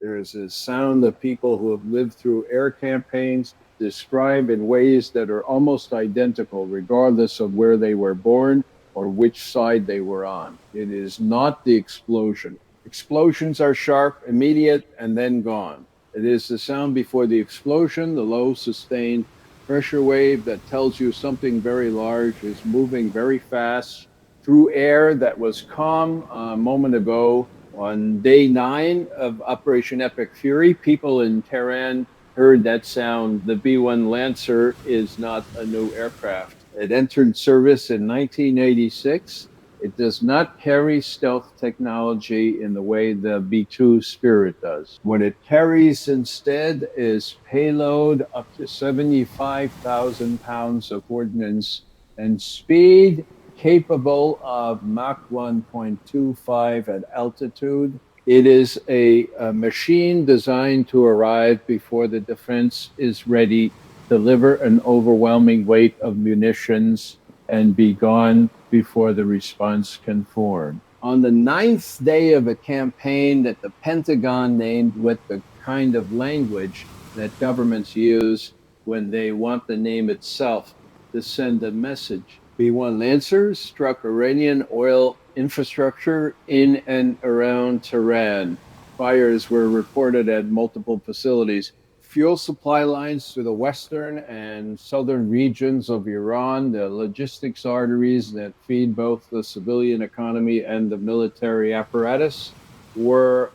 There is a sound that people who have lived through air campaigns describe in ways that are almost identical, regardless of where they were born or which side they were on. It is not the explosion. Explosions are sharp, immediate, and then gone. It is the sound before the explosion, the low, sustained pressure wave that tells you something very large is moving very fast through air that was calm a moment ago. On day 9 of Operation Epic Fury, people in Tehran heard that sound. The B-1 Lancer is not a new aircraft. It entered service in 1986. It does not carry stealth technology in the way the B-2 Spirit does. What it carries instead is payload up to 75,000 pounds of ordnance and speed capable of Mach 1.25 at altitude. It is a machine designed to arrive before the defense is ready, deliver an overwhelming weight of munitions, and be gone before the response can form. On the 9th day of a campaign that the Pentagon named with the kind of language that governments use when they want the name itself to send a message, B-1 Lancers struck Iranian oil infrastructure in and around Tehran. Fires were reported at multiple facilities. Fuel supply lines to the western and southern regions of Iran, the logistics arteries that feed both the civilian economy and the military apparatus, were,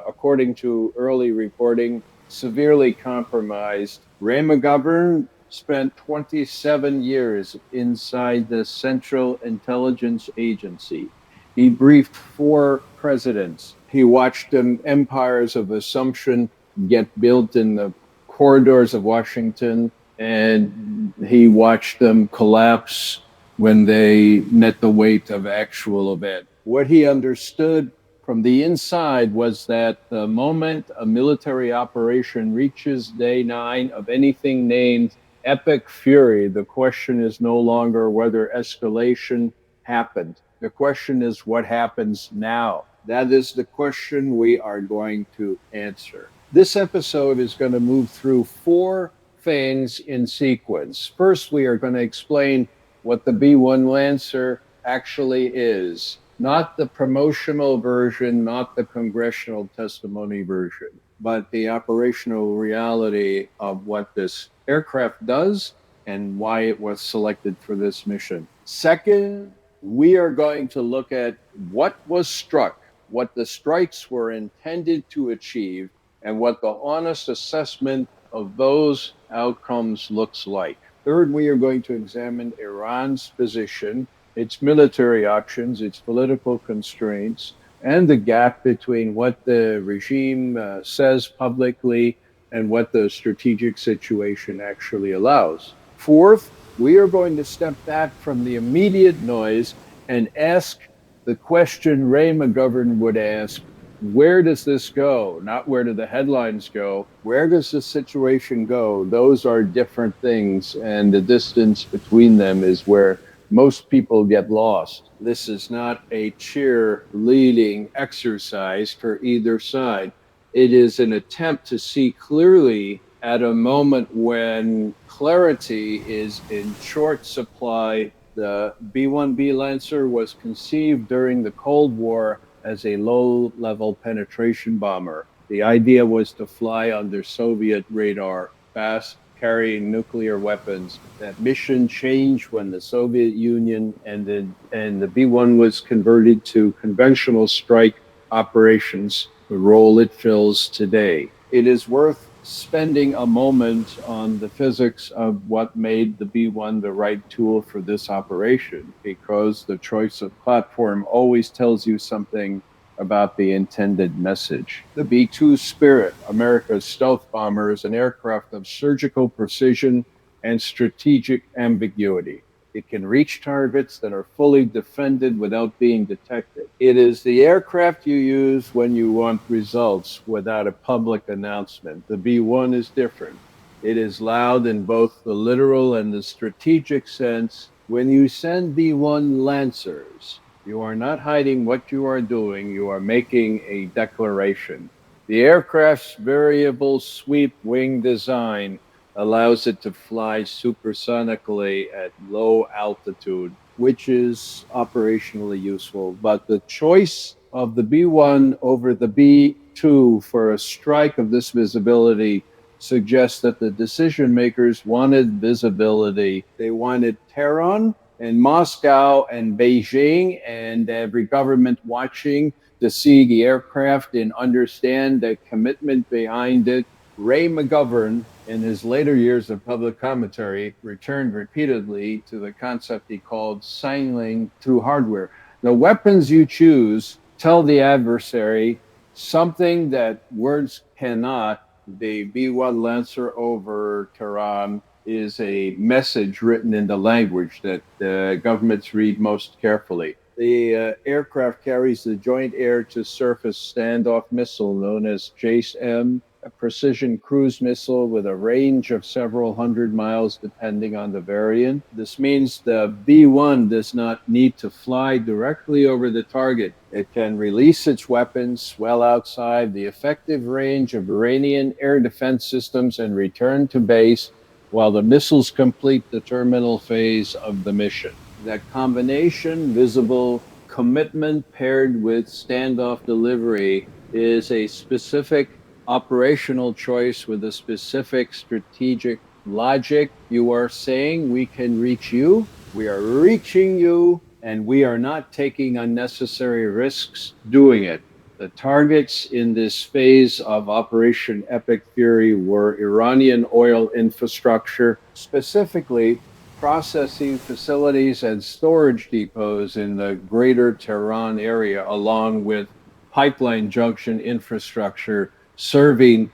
according to early reporting, severely compromised. Ray McGovern spent 27 years inside the Central Intelligence Agency. He briefed 4 presidents. He watched empires of assumption get built in the corridors of Washington, and he watched them collapse when they met the weight of actual event. What he understood from the inside was that the moment a military operation reaches day 9 of anything named Epic Fury, the question is no longer whether escalation happened. The question is what happens now. That is the question we are going to answer. This episode is going to move through 4 things in sequence. First, we are going to explain what the B-1 Lancer actually is. Not the promotional version, not the congressional testimony version, but the operational reality of what this aircraft does and why it was selected for this mission. Second, we are going to look at what was struck, what the strikes were intended to achieve, and what the honest assessment of those outcomes looks like. Third, we are going to examine Iran's position, its military options, its political constraints, and the gap between what the regime says publicly and what the strategic situation actually allows. Fourth, we are going to step back from the immediate noise and ask the question Ray McGovern would ask: where does this go? Not where do the headlines go? Where does the situation go? Those are different things, and the distance between them is where most people get lost. This is not a cheerleading exercise for either side. It is an attempt to see clearly at a moment when clarity is in short supply. The B-1B Lancer was conceived during the Cold War as a low-level penetration bomber. The idea was to fly under Soviet radar, fast, carrying nuclear weapons. That mission changed when the Soviet Union and the B-1 was converted to conventional strike operations, the role it fills today. It is worth spending a moment on the physics of what made the B-1 the right tool for this operation, because the choice of platform always tells you something about the intended message. The B-2 Spirit, America's stealth bomber, is an aircraft of surgical precision and strategic ambiguity. It can reach targets that are fully defended without being detected. It is the aircraft you use when you want results without a public announcement. The B-1 is different. It is loud in both the literal and the strategic sense. When you send B-1 Lancers, you are not hiding what you are doing. You are making a declaration. The aircraft's variable sweep wing design allows it to fly supersonically at low altitude, which is operationally useful. But the choice of the B-1 over the B-2 for a strike of this visibility suggests that the decision makers wanted visibility. They wanted Tehran and Moscow and Beijing and every government watching to see the aircraft and understand the commitment behind it. Ray McGovern, in his later years of public commentary, returned repeatedly to the concept he called signaling through hardware. The weapons you choose tell the adversary something that words cannot. The B-1 Lancer over Tehran is a message written in the language that governments read most carefully. The aircraft carries the Joint Air-to-Surface Standoff Missile known as JASSM, a precision cruise missile with a range of several hundred miles depending on the variant. This means the B-1 does not need to fly directly over the target. It can release its weapons well outside the effective range of Iranian air defense systems and return to base while the missiles complete the terminal phase of the mission. That combination, visible commitment paired with standoff delivery, is a specific operational choice with a specific strategic logic. You are saying we can reach you, we are reaching you, and we are not taking unnecessary risks doing it. The targets in this phase of Operation Epic Fury were Iranian oil infrastructure, specifically processing facilities and storage depots in the greater Tehran area, along with pipeline junction infrastructure serving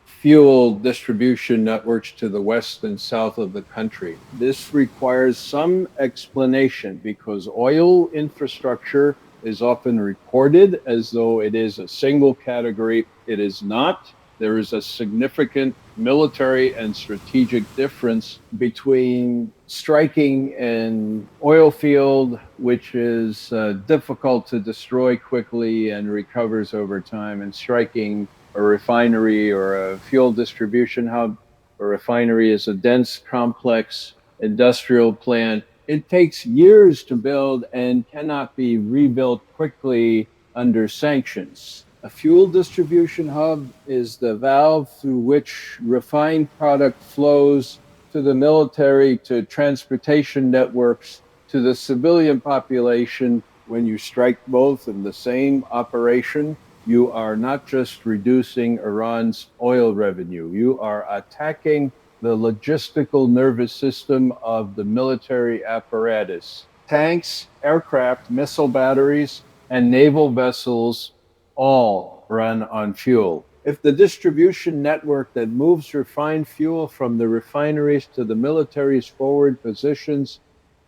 fuel distribution networks to the west and south of the country. This requires some explanation because oil infrastructure is often reported as though it is a single category. It is not. There is a significant military and strategic difference between striking an oil field, which is difficult to destroy quickly and recovers over time, and striking a refinery or a fuel distribution hub. A refinery is a dense, complex industrial plant. It takes years to build and cannot be rebuilt quickly under sanctions. A fuel distribution hub is the valve through which refined product flows to the military, to transportation networks, to the civilian population. When you strike both in the same operation, you are not just reducing Iran's oil revenue, you are attacking the logistical nervous system of the military apparatus. Tanks, aircraft, missile batteries, and naval vessels all run on fuel. If the distribution network that moves refined fuel from the refineries to the military's forward positions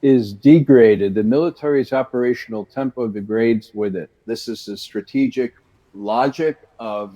is degraded, the military's operational tempo degrades with it. This is the strategic logic of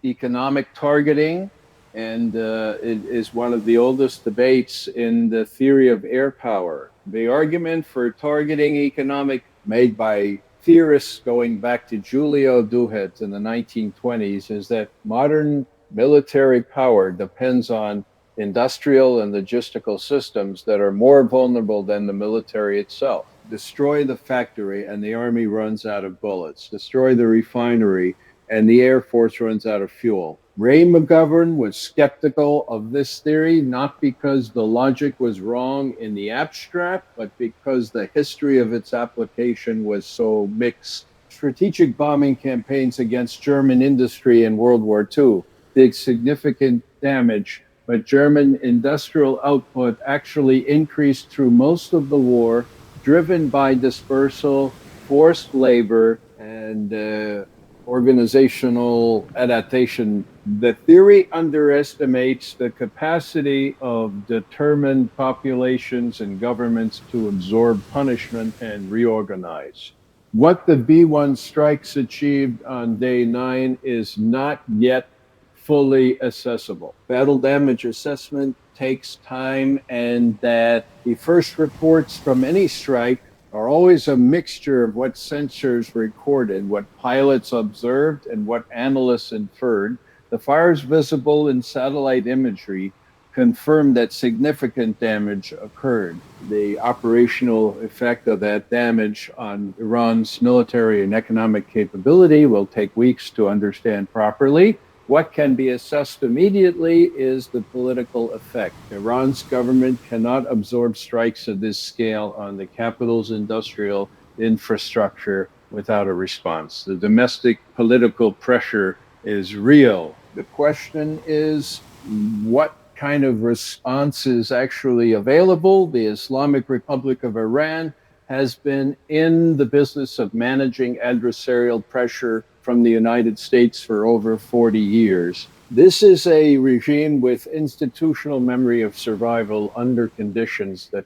economic targeting, and it is one of the oldest debates in the theory of air power. The argument for targeting economic made by theorists going back to Giulio Douhet in the 1920s is that modern military power depends on industrial and logistical systems that are more vulnerable than the military itself. Destroy the factory and the army runs out of bullets. Destroy the refinery and the Air Force runs out of fuel. Ray McGovern was skeptical of this theory, not because the logic was wrong in the abstract, but because the history of its application was so mixed. Strategic bombing campaigns against German industry in World War II did significant damage, but German industrial output actually increased through most of the war, driven by dispersal, forced labor, and organizational adaptation. The theory underestimates the capacity of determined populations and governments to absorb punishment and reorganize. What the B-1 strikes achieved on day 9 is not yet fully accessible. Battle damage assessment takes time, and that the first reports from any strike are always a mixture of what sensors recorded, what pilots observed, and what analysts inferred. The fires visible in satellite imagery confirmed that significant damage occurred. The operational effect of that damage on Iran's military and economic capability will take weeks to understand properly. What can be assessed immediately is the political effect. Iran's government cannot absorb strikes of this scale on the capital's industrial infrastructure without a response. The domestic political pressure is real. The question is, what kind of response is actually available? The Islamic Republic of Iran has been in the business of managing adversarial pressure from the United States for over 40 years. This is a regime with institutional memory of survival under conditions that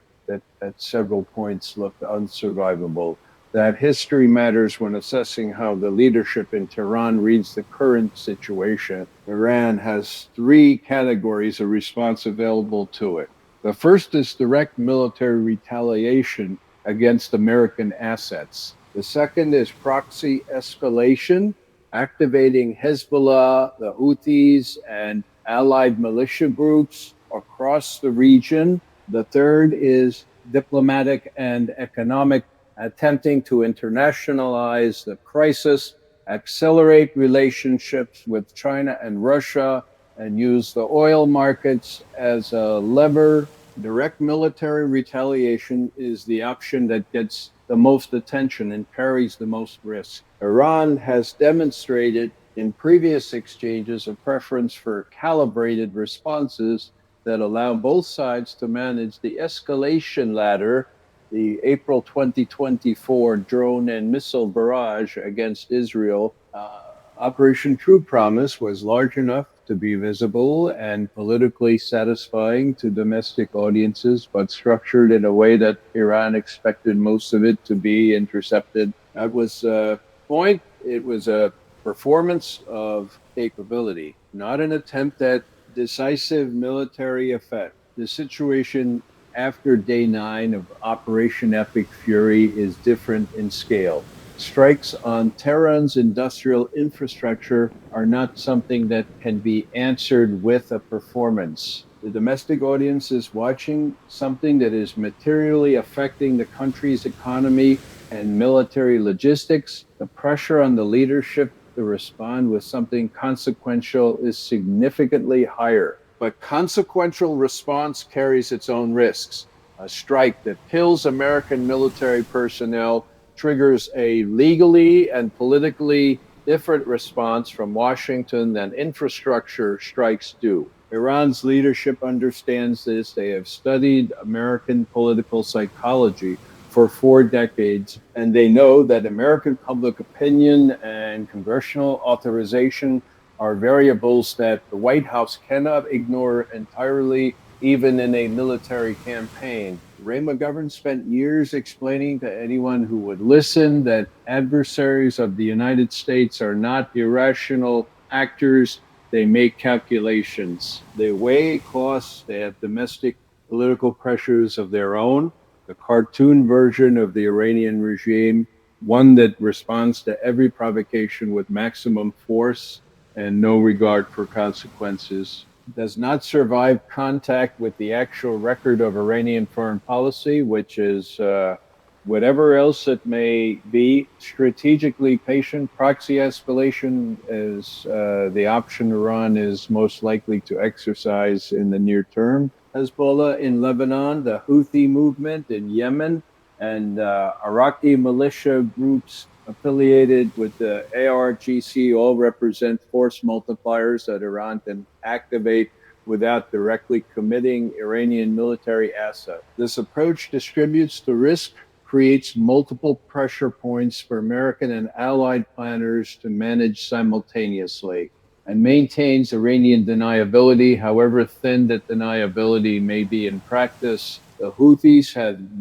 at several points looked unsurvivable. That history matters when assessing how the leadership in Tehran reads the current situation. Iran has three categories of response available to it. The first is direct military retaliation against American assets. The second is proxy escalation, activating Hezbollah, the Houthis, and allied militia groups across the region. The third is diplomatic and economic, attempting to internationalize the crisis, accelerate relationships with China and Russia, and use the oil markets as a lever. Direct military retaliation is the option that gets the most attention and carries the most risk. Iran has demonstrated in previous exchanges a preference for calibrated responses that allow both sides to manage the escalation ladder. The April 2024 drone and missile barrage against Israel, Operation True Promise, was large enough to be visible and politically satisfying to domestic audiences, but structured in a way that Iran expected most of it to be intercepted. That was a point. It was a performance of capability, not an attempt at decisive military effect. The situation after day 9 of Operation Epic Fury is different in scale. Strikes on Tehran's industrial infrastructure are not something that can be answered with a performance. The domestic audience is watching something that is materially affecting the country's economy and military logistics. The pressure on the leadership to respond with something consequential is significantly higher. But consequential response carries its own risks. A strike that kills American military personnel triggers a legally and politically different response from Washington than infrastructure strikes do. Iran's leadership understands this. They have studied American political psychology for 4 decades, and they know that American public opinion and congressional authorization are variables that the White House cannot ignore entirely, even in a military campaign. Ray McGovern spent years explaining to anyone who would listen that adversaries of the United States are not irrational actors. They make calculations. They weigh costs. They have domestic political pressures of their own. The cartoon version of the Iranian regime, one that responds to every provocation with maximum force and no regard for consequences, does not survive contact with the actual record of Iranian foreign policy, which is whatever else it may be. Strategically patient, proxy escalation is the option Iran is most likely to exercise in the near term. Hezbollah in Lebanon, the Houthi movement in Yemen, and Iraqi militia groups affiliated with the ARGC all represent force multipliers that Iran can activate without directly committing Iranian military assets. This approach distributes the risk, creates multiple pressure points for American and allied planners to manage simultaneously, and maintains Iranian deniability, however thin that deniability may be in practice. The Houthis have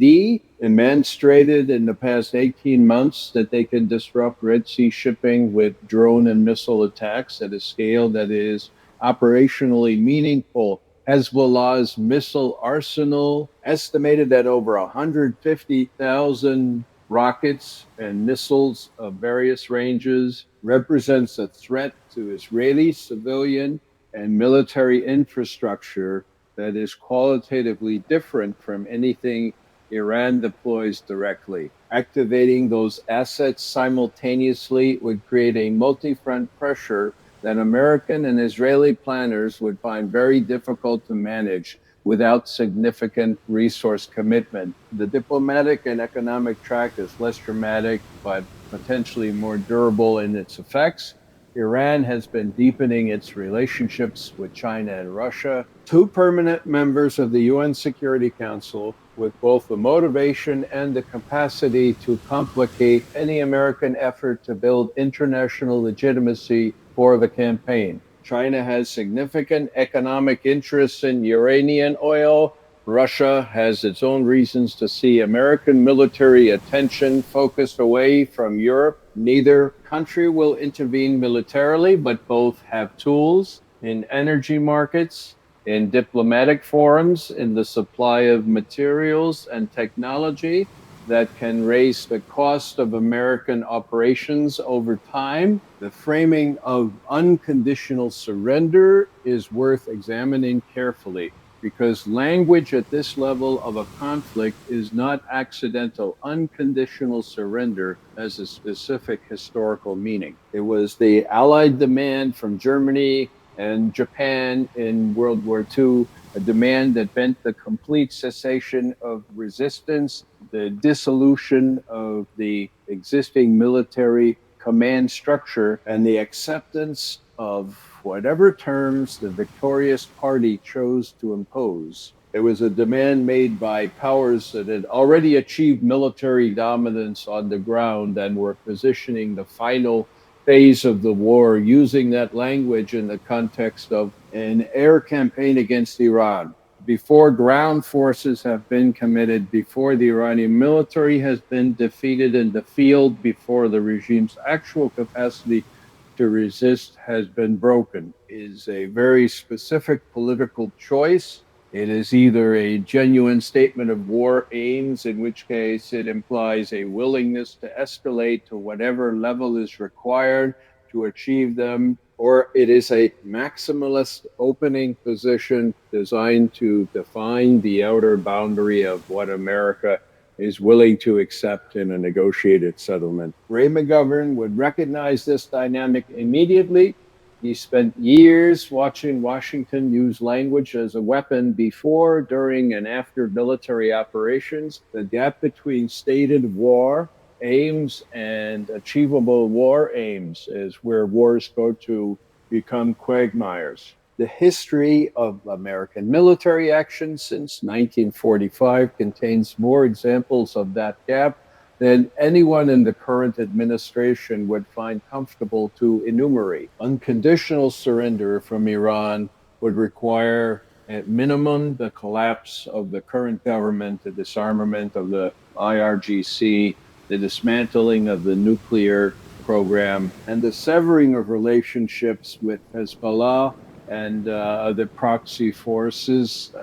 demonstrated in the past 18 months that they can disrupt Red Sea shipping with drone and missile attacks at a scale that is operationally meaningful Hezbollah's missile arsenal, estimated at over 150,000 rockets and missiles of various ranges, represents a threat to Israeli civilian and military infrastructure that is qualitatively different from anything Iran deploys directly. Activating those assets simultaneously would create a multi-front pressure that American and Israeli planners would find very difficult to manage without significant resource commitment. The diplomatic and economic track is less dramatic, but potentially more durable in its effects. Iran has been deepening its relationships with China and Russia, two permanent members of the UN Security Council, with both the motivation and the capacity to complicate any American effort to build international legitimacy for the campaign. China has significant economic interests in Iranian oil. Russia has its own reasons to see American military attention focused away from Europe. Neither country will intervene militarily, but both have tools in energy markets, in diplomatic forums, in the supply of materials and technology that can raise the cost of American operations over time. The framing of unconditional surrender is worth examining carefully, because language at this level of a conflict is not accidental. Unconditional surrender has a specific historical meaning. It was the Allied demand from Germany and Japan in World War II, a demand that meant the complete cessation of resistance, the dissolution of the existing military command structure, and the acceptance of whatever terms the victorious party chose to impose. It was a demand made by powers that had already achieved military dominance on the ground and were positioning the final phase of the war, using that language in the context of an air campaign against Iran. Before ground forces have been committed, before the Iranian military has been defeated in the field, before the regime's actual capacity to resist has been broken, is a very specific political choice. It is either a genuine statement of war aims, in which case it implies a willingness to escalate to whatever level is required to achieve them, or it is a maximalist opening position designed to define the outer boundary of what America is willing to accept in a negotiated settlement. Ray McGovern would recognize this dynamic immediately. He spent years watching Washington use language as a weapon before, during, and after military operations. The gap between stated war aims and achievable war aims is where wars go to become quagmires. The history of American military action since 1945 contains more examples of that gap than anyone in the current administration would find comfortable to enumerate. Unconditional surrender from Iran would require, at minimum, the collapse of the current government, the disarmament of the IRGC, the dismantling of the nuclear program, and the severing of relationships with Hezbollah and other proxy forces.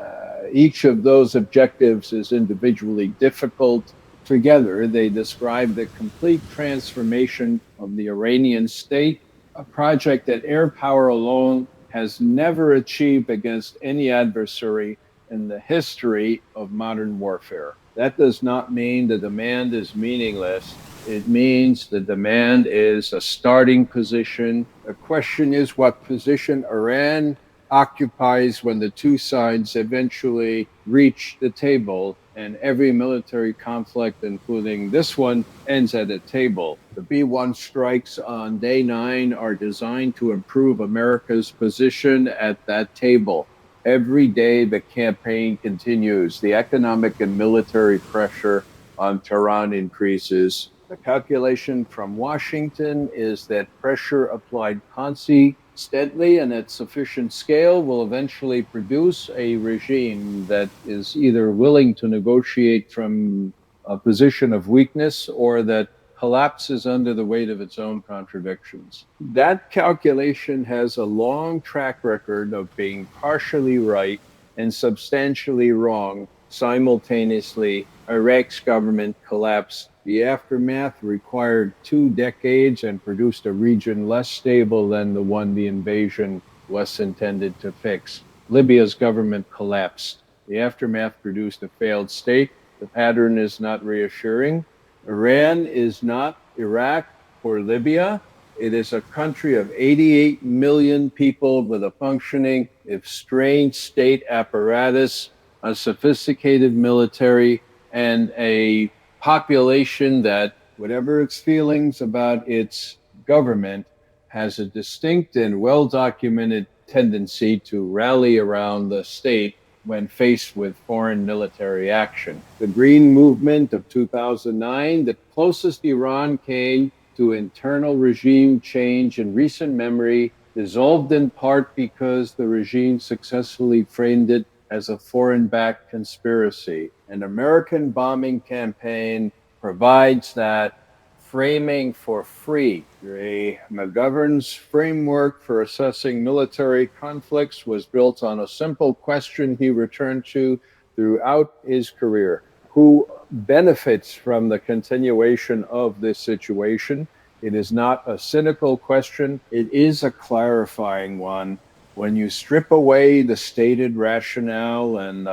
Each of those objectives is individually difficult. Together, they describe the complete transformation of the Iranian state, a project that air power alone has never achieved against any adversary in the history of modern warfare. That does not mean the demand is meaningless. It means the demand is a starting position. The question is what position Iran occupies when the two sides eventually reach the table, and every military conflict, including this one, ends at a table. The B-1 strikes on day 9 are designed to improve America's position at that table. Every day the campaign continues. The economic and military pressure on Tehran increases. The calculation from Washington is that pressure applied consistently and at sufficient scale will eventually produce a regime that is either willing to negotiate from a position of weakness or that collapses under the weight of its own contradictions. That calculation has a long track record of being partially right and substantially wrong simultaneously. Iraq's government collapsed. The aftermath required 2 decades and produced a region less stable than the one the invasion was intended to fix. Libya's government collapsed. The aftermath produced a failed state. The pattern is not reassuring. Iran is not Iraq or Libya. It is a country of 88 million people with a functioning, if strained, state apparatus, a sophisticated military, and a population that, whatever its feelings about its government, has a distinct and well documented tendency to rally around the state when faced with foreign military action. The Green Movement of 2009, the closest Iran came to internal regime change in recent memory, dissolved in part because the regime successfully framed it as a foreign-backed conspiracy. An American bombing campaign provides that framing for free. Ray McGovern's framework for assessing military conflicts was built on a simple question he returned to throughout his career. Who benefits from the continuation of this situation? It is not a cynical question. It is a clarifying one. When you strip away the stated rationale and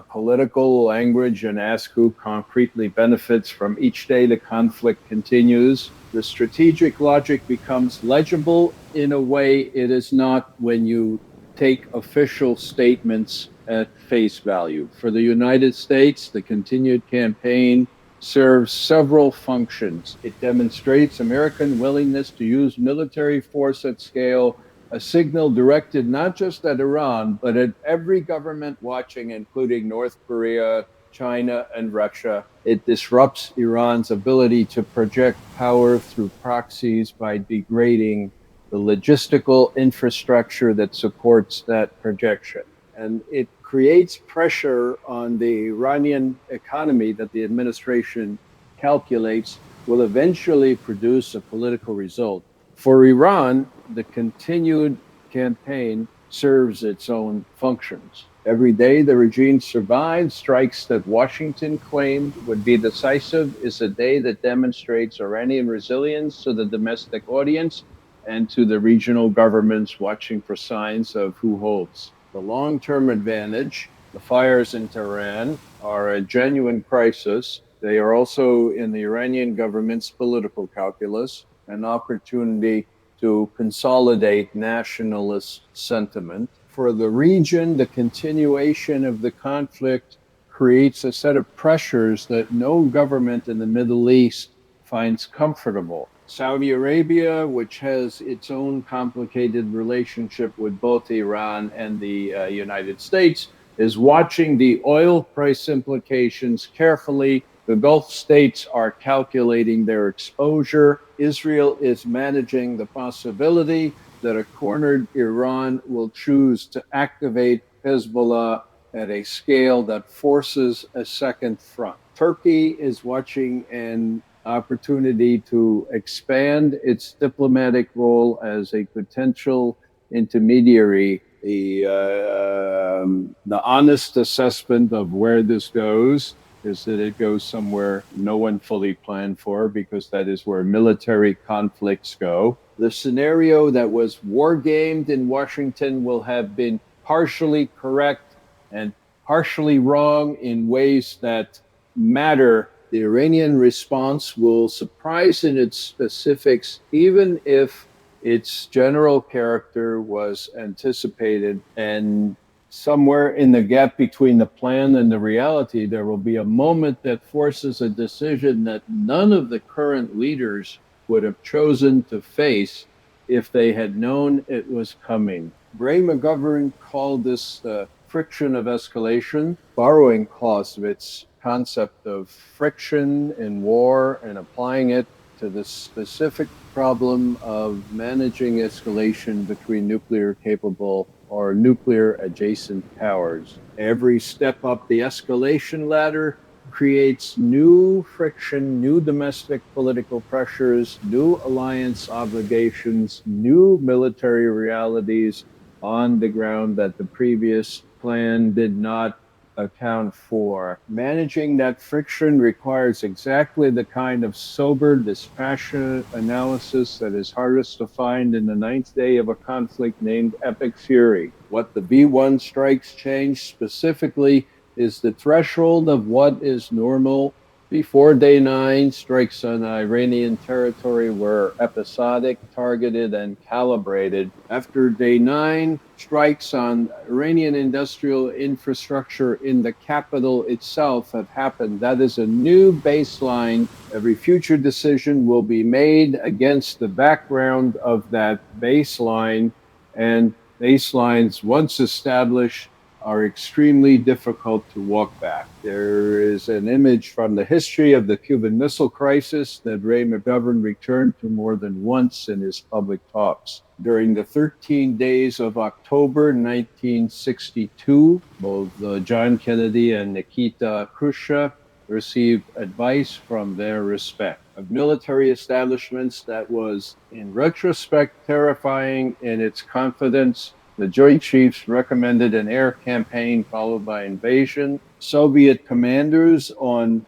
political language and ask who concretely benefits from each day the conflict continues, the strategic logic becomes legible in a way it is not when you take official statements at face value. For the United States, the continued campaign serves several functions. It demonstrates American willingness to use military force at scale, a signal directed not just at Iran, but at every government watching, including North Korea, China, and Russia. It disrupts Iran's ability to project power through proxies by degrading the logistical infrastructure that supports that projection. And it creates pressure on the Iranian economy that the administration calculates will eventually produce a political result. For Iran, the continued campaign serves its own functions. Every day the regime survives, strikes that Washington claimed would be decisive is a day that demonstrates Iranian resilience to the domestic audience and to the regional governments watching for signs of who holds. The long-term advantage, the fires in Tehran, are a genuine crisis. They are also in the Iranian government's political calculus, an opportunity to consolidate nationalist sentiment. For the region, the continuation of the conflict creates a set of pressures that no government in the Middle East finds comfortable. Saudi Arabia, which has its own complicated relationship with both Iran and the United States, is watching the oil price implications carefully. The Gulf states are calculating their exposure. Israel is managing the possibility that a cornered Iran will choose to activate Hezbollah at a scale that forces a second front. Turkey is watching an opportunity to expand its diplomatic role as a potential intermediary. The honest assessment of where this goes is that it goes somewhere no one fully planned for, because that is where military conflicts go. The scenario that was war-gamed in Washington will have been partially correct and partially wrong in ways that matter. The Iranian response will surprise in its specifics, even if its general character was anticipated. And somewhere in the gap between the plan and the reality, there will be a moment that forces a decision that none of the current leaders would have chosen to face if they had known it was coming. Ray McGovern called this the friction of escalation, borrowing Clausewitz's concept of friction in war and applying it to the specific problem of managing escalation between nuclear-capable or nuclear-adjacent powers. Every step up the escalation ladder creates new friction, new domestic political pressures, new alliance obligations, new military realities, on the ground that the previous plan did not account for. Managing that friction requires exactly the kind of sober, dispassionate analysis that is hardest to find in the ninth day of a conflict named epic fury. What the B-1 strikes change specifically is the threshold of what is normal. Before day 9, strikes on Iranian territory were episodic, targeted, and calibrated. After day 9, strikes on Iranian industrial infrastructure in the capital itself have happened. That is a new baseline. Every future decision will be made against the background of that baseline, and baselines, once established, are extremely difficult to walk back. There is an image from the history of the Cuban Missile Crisis that Ray McGovern returned to more than once in his public talks. During the 13 days of October 1962, both John Kennedy and Nikita Khrushchev received advice from their respect of military establishments that was, in retrospect, terrifying in its confidence. The Joint Chiefs recommended an air campaign followed by invasion. Soviet commanders on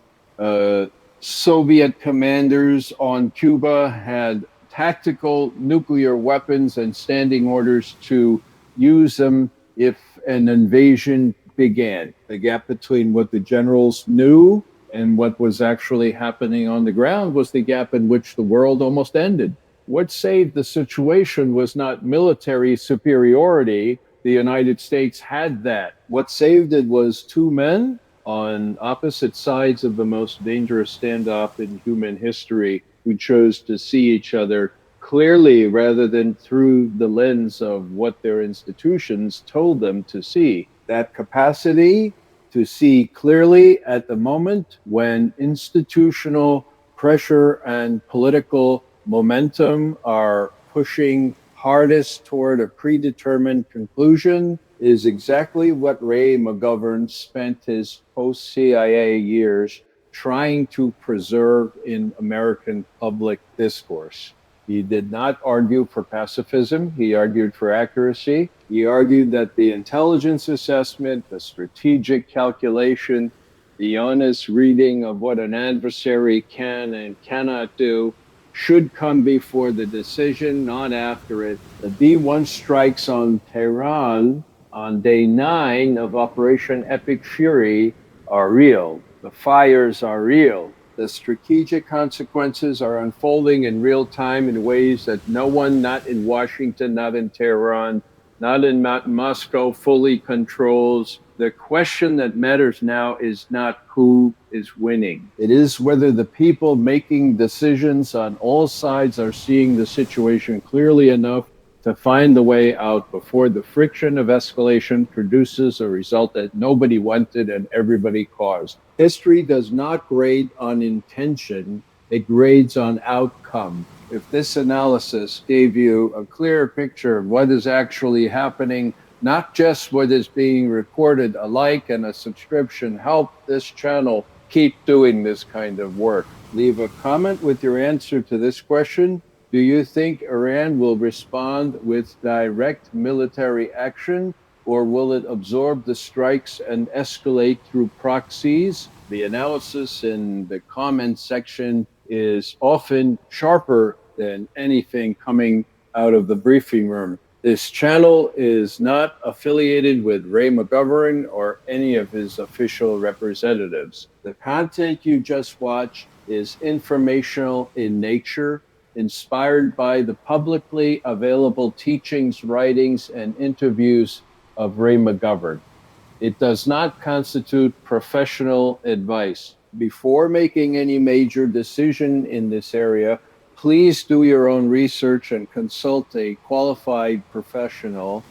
Cuba had tactical nuclear weapons and standing orders to use them if an invasion began. The gap between what the generals knew and what was actually happening on the ground was the gap in which the world almost ended. What saved the situation was not military superiority. The United States had that. What saved it was two men on opposite sides of the most dangerous standoff in human history who chose to see each other clearly rather than through the lens of what their institutions told them to see. That capacity to see clearly at the moment when institutional pressure and political momentum are pushing hardest toward a predetermined conclusion is exactly what Ray McGovern spent his post-CIA years trying to preserve in American public discourse. He did not argue for pacifism. He argued for accuracy. He argued that the intelligence assessment, the strategic calculation, the honest reading of what an adversary can and cannot do should come before the decision, not after it. The B-1 strikes on Tehran on day 9 of Operation Epic Fury are real. The fires are real. The strategic consequences are unfolding in real time in ways that no one, not in Washington, not in Tehran, not in Moscow, fully controls. The question that matters now is not who is winning. It is whether the people making decisions on all sides are seeing the situation clearly enough to find the way out before the friction of escalation produces a result that nobody wanted and everybody caused. History does not grade on intention, it grades on outcome. If this analysis gave you a clear picture of what is actually happening, not just what is being recorded, a like and a subscription help this channel keep doing this kind of work. Leave a comment with your answer to this question. Do you think Iran will respond with direct military action, or will it absorb the strikes and escalate through proxies? The analysis in the comment section is often sharper than anything coming out of the briefing room. This channel is not affiliated with Ray McGovern or any of his official representatives. The content you just watched is informational in nature, inspired by the publicly available teachings, writings, and interviews of Ray McGovern. It does not constitute professional advice. Before making any major decision in this area, please do your own research and consult a qualified professional.